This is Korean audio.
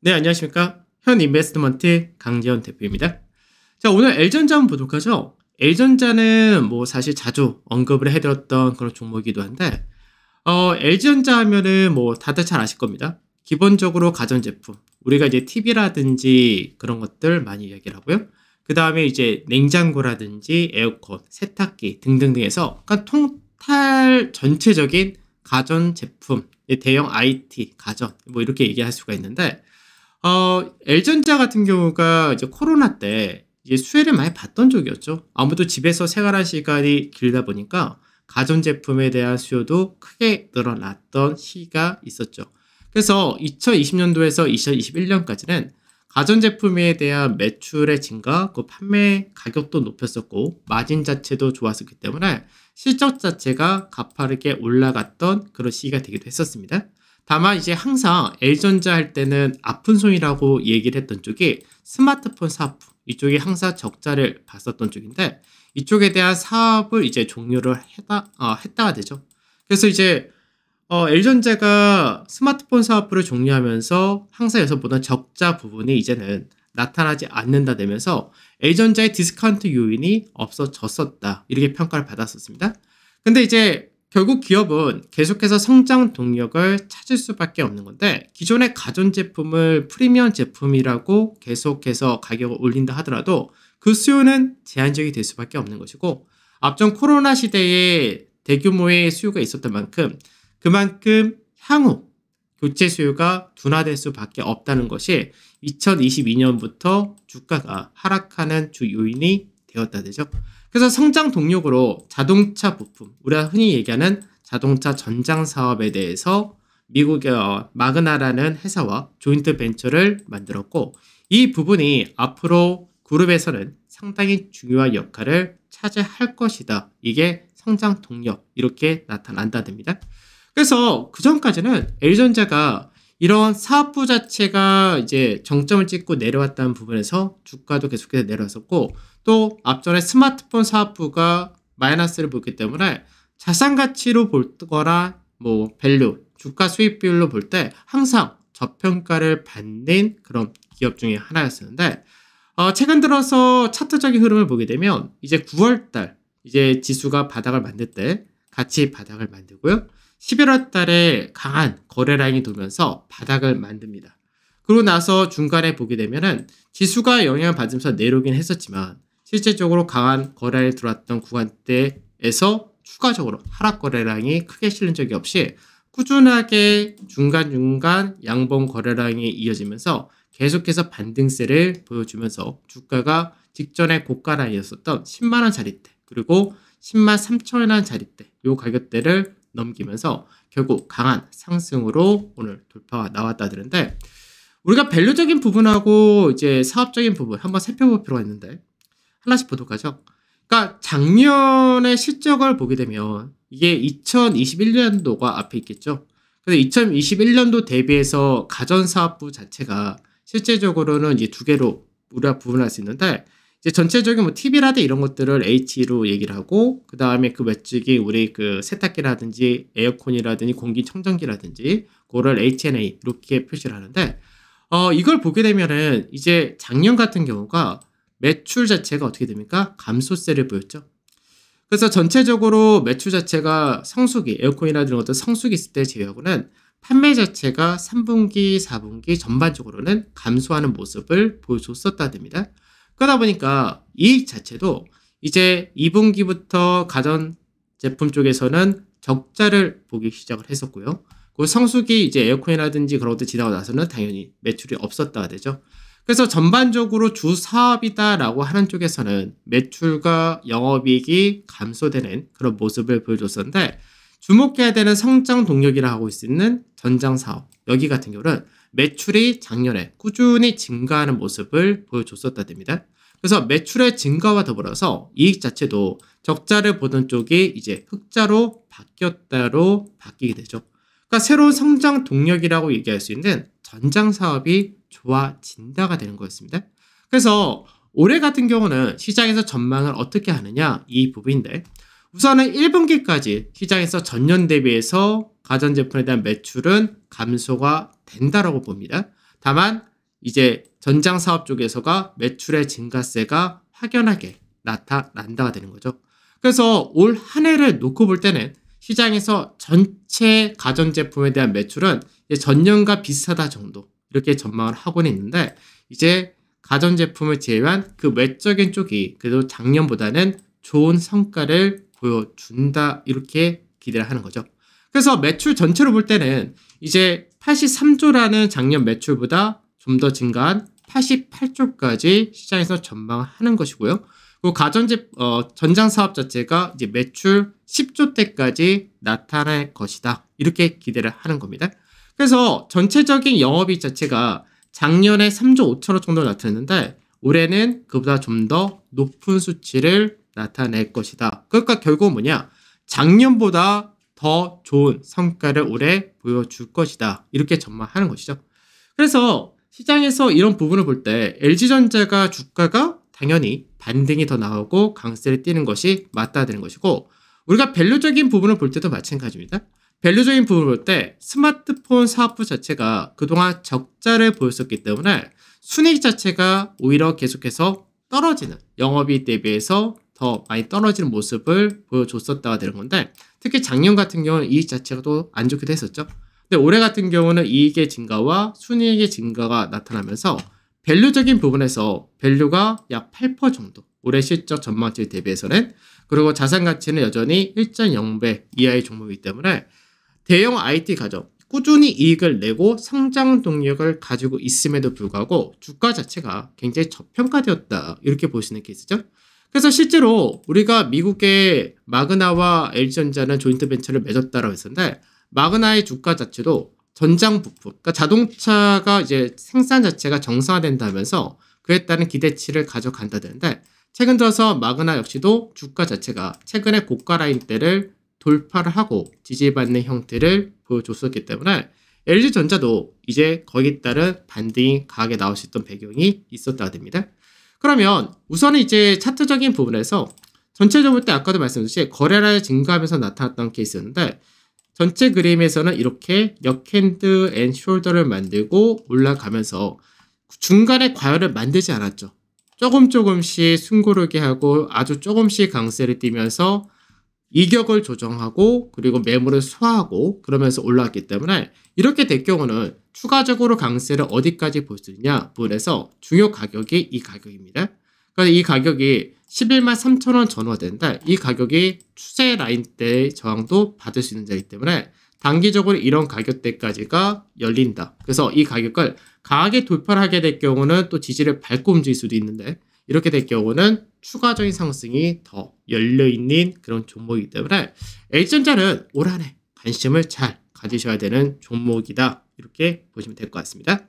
네, 안녕하십니까. 현인베스트먼트 강재현 대표입니다. 자, 오늘 L전자 한번 보도록 하죠. L전자는 뭐 사실 자주 언급을 해드렸던 그런 종목이기도 한데, LG전자 하면은 뭐 다들 잘 아실 겁니다. 기본적으로 가전제품, 우리가 이제 TV라든지 그런 것들 많이 이야기를 하고요. 그 다음에 이제 냉장고라든지 에어컨, 세탁기 등등등 해서 그러니까 통탈 전체적인 가전제품, 대형 IT, 가전, 뭐 이렇게 얘기할 수가 있는데, L전자 같은 경우가 이제 코로나 때 이제 수혜를 많이 봤던 쪽이었죠. 아무도 집에서 생활한 시간이 길다 보니까 가전제품에 대한 수요도 크게 늘어났던 시기가 있었죠. 그래서 2020년도에서 2021년까지는 가전제품에 대한 매출의 증가, 그 판매 가격도 높였었고 마진 자체도 좋았었기 때문에 실적 자체가 가파르게 올라갔던 그런 시기가 되기도 했었습니다. 다만 이제 항상 L전자 할 때는 아픈 손이라고 얘기를 했던 쪽이 스마트폰 사업, 이쪽이 항상 적자를 봤었던 쪽인데 이쪽에 대한 사업을 이제 종료를 했다가 되죠. 그래서 이제 L전자가 스마트폰 사업부를 종료하면서 항상 여기서 보던 적자 부분이 이제는 나타나지 않는다 되면서 L전자의 디스카운트 요인이 없어졌었다, 이렇게 평가를 받았었습니다. 근데 이제 결국 기업은 계속해서 성장 동력을 찾을 수밖에 없는 건데, 기존의 가전제품을 프리미엄 제품이라고 계속해서 가격을 올린다 하더라도 그 수요는 제한적이 될 수밖에 없는 것이고, 앞전 코로나 시대에 대규모의 수요가 있었던 만큼 그만큼 향후 교체 수요가 둔화될 수밖에 없다는 것이 2022년부터 주가가 하락하는 주 요인이 되었다 되죠. 그래서 성장 동력으로 자동차 부품, 우리가 흔히 얘기하는 자동차 전장 사업에 대해서 미국의 마그나라는 회사와 조인트 벤처를 만들었고, 이 부분이 앞으로 그룹에서는 상당히 중요한 역할을 차지할 것이다. 이게 성장 동력, 이렇게 나타난다 됩니다. 그래서 그 전까지는 L전자가 이런 사업부 자체가 이제 정점을 찍고 내려왔다는 부분에서 주가도 계속해서 내려왔었고, 또 앞전에 스마트폰 사업부가 마이너스를 보기 때문에 자산 가치로 볼 거나 뭐 밸류, 주가 수익 비율로 볼 때 항상 저평가를 받는 그런 기업 중에 하나였었는데, 최근 들어서 차트적인 흐름을 보게 되면 이제 9월달 이제 지수가 바닥을 만들 때 같이 바닥을 만들고요. 11월 달에 강한 거래 라인이 돌면서 바닥을 만듭니다. 그러고 나서 중간에 보게 되면은 지수가 영향을 받으면서 내려오긴 했었지만 실제적으로 강한 거래 라인이 들어왔던 구간대에서 추가적으로 하락 거래 라인이 크게 실린 적이 없이 꾸준하게 중간중간 양봉 거래 라인이 이어지면서 계속해서 반등세를 보여주면서 주가가 직전에 고가 라인이었었던 10만원 자리대, 그리고 10만 3천원 자리대, 요 가격대를 넘기면서 결국 강한 상승으로 오늘 돌파가 나왔다 드는데, 우리가 밸류적인 부분하고 이제 사업적인 부분 한번 살펴볼 필요가 있는데 하나씩 보도록 하죠. 그러니까 작년의 실적을 보게 되면 이게 2021년도가 앞에 있겠죠. 그래서 2021년도 대비해서 가전사업부 자체가 실제적으로는 이제 두 개로 우리가 구분할 수 있는데, 이제 전체적인 뭐 TV라든지 이런 것들을 H로 얘기를 하고, 그 다음에 그 외쪽이 우리 그 세탁기라든지 에어컨이라든지 공기청정기라든지 그거를 H&A 이렇게 표시를 하는데, 이걸 보게 되면은 이제 작년 같은 경우가 매출 자체가 어떻게 됩니까? 감소세를 보였죠. 그래서 전체적으로 매출 자체가 성수기, 에어컨이라든지 이런 것들 성수기 있을 때 제외하고는 판매 자체가 3분기, 4분기 전반적으로는 감소하는 모습을 보여줬었다 됩니다. 그러다 보니까 이익 자체도 이제 2분기부터 가전 제품 쪽에서는 적자를 보기 시작을 했었고요. 그 성수기 이제 에어컨이라든지 그런 것들 지나고 나서는 당연히 매출이 없었다가 되죠. 그래서 전반적으로 주 사업이다라고 하는 쪽에서는 매출과 영업이익이 감소되는 그런 모습을 보여줬었는데, 주목해야 되는 성장 동력이라 하고 있는 전장 사업, 여기 같은 경우는 매출이 작년에 꾸준히 증가하는 모습을 보여줬었다 됩니다. 그래서 매출의 증가와 더불어서 이익 자체도 적자를 보던 쪽이 이제 흑자로 바뀌었다로 바뀌게 되죠. 그러니까 새로운 성장 동력이라고 얘기할 수 있는 전장 사업이 좋아진다가 되는 거였습니다. 그래서 올해 같은 경우는 시장에서 전망을 어떻게 하느냐, 이 부분인데, 우선은 1분기까지 시장에서 전년 대비해서 가전제품에 대한 매출은 감소가 된다라고 봅니다. 다만 이제 전장 사업 쪽에서가 매출의 증가세가 확연하게 나타난다가 되는 거죠. 그래서 올 한 해를 놓고 볼 때는 시장에서 전체 가전제품에 대한 매출은 이제 전년과 비슷하다 정도 이렇게 전망을 하고는 있는데 이제 가전제품을 제외한 그 외적인 쪽이 그래도 작년보다는 좋은 성과를 보여준다 이렇게 기대를 하는 거죠. 그래서 매출 전체로 볼 때는 이제 83조라는 작년 매출보다 좀 더 증가한 88조까지 시장에서 전망하는 것이고요. 그 전장 사업 자체가 이제 매출 10조대까지 나타날 것이다. 이렇게 기대를 하는 겁니다. 그래서 전체적인 영업이익 자체가 작년에 3조 5천억 정도 나타냈는데 올해는 그보다 좀 더 높은 수치를 나타낼 것이다. 그러니까 결국은 뭐냐? 작년보다 더 좋은 성과를 올해 보여줄 것이다. 이렇게 전망하는 것이죠. 그래서 시장에서 이런 부분을 볼 때 LG전자가 주가가 당연히 반등이 더 나오고 강세를 띠는 것이 맞다 되는 것이고 우리가 밸류적인 부분을 볼 때도 마찬가지입니다. 밸류적인 부분을 볼 때 스마트폰 사업부 자체가 그동안 적자를 보였었기 때문에 순이익 자체가 오히려 계속해서 떨어지는 영업이익 대비해서 더 많이 떨어지는 모습을 보여줬었다가 되는 건데 특히 작년 같은 경우는 이익 자체가 또 안 좋기도 했었죠. 근데 올해 같은 경우는 이익의 증가와 순이익의 증가가 나타나면서 밸류적인 부분에서 밸류가 약 8% 정도 올해 실적 전망치 대비해서는 그리고 자산 가치는 여전히 1.0배 이하의 종목이기 때문에 대형 IT 가정 꾸준히 이익을 내고 성장 동력을 가지고 있음에도 불구하고 주가 자체가 굉장히 저평가되었다 이렇게 볼 수 있는 케이스죠. 그래서 실제로 우리가 미국의 마그나와 LG전자는 조인트 벤처를 맺었다라고 했었는데 마그나의 주가 자체도 전장 부품, 그러니까 자동차가 이제 생산 자체가 정상화된다면서 그에 따른 기대치를 가져간다는데 최근 들어서 마그나 역시도 주가 자체가 최근에 고가 라인대를 돌파를 하고 지지받는 형태를 보여줬었기 때문에 LG전자도 이제 거기에 따른 반등이 강하게 나올 수 있던 배경이 있었다가 됩니다. 그러면 우선은 이제 차트적인 부분에서 전체적으로 볼 때 아까도 말씀드렸듯이 거래량이 증가하면서 나타났던 케이스였는데 전체 그림에서는 이렇게 역핸드 앤 숄더를 만들고 올라가면서 중간에 과열을 만들지 않았죠. 조금씩 숨고르게 하고 아주 조금씩 강세를 띠면서 이격을 조정하고 그리고 매물을 소화하고 그러면서 올라왔기 때문에 이렇게 될 경우는 추가적으로 강세를 어디까지 볼 수 있냐 부분에서 중요 가격이 이 가격입니다. 그래서 이 가격이 11만 3천원 전후가 되는데 이 가격이 추세 라인대의 저항도 받을 수 있는 자이기 때문에 단기적으로 이런 가격대까지가 열린다. 그래서 이 가격을 강하게 돌파를 하게 될 경우는 또 지지를 밟고 움직일 수도 있는데 이렇게 될 경우는 추가적인 상승이 더 열려있는 그런 종목이기 때문에 LG전자는 올 한 해 관심을 잘 가지셔야 되는 종목이다. 이렇게 보시면 될 것 같습니다.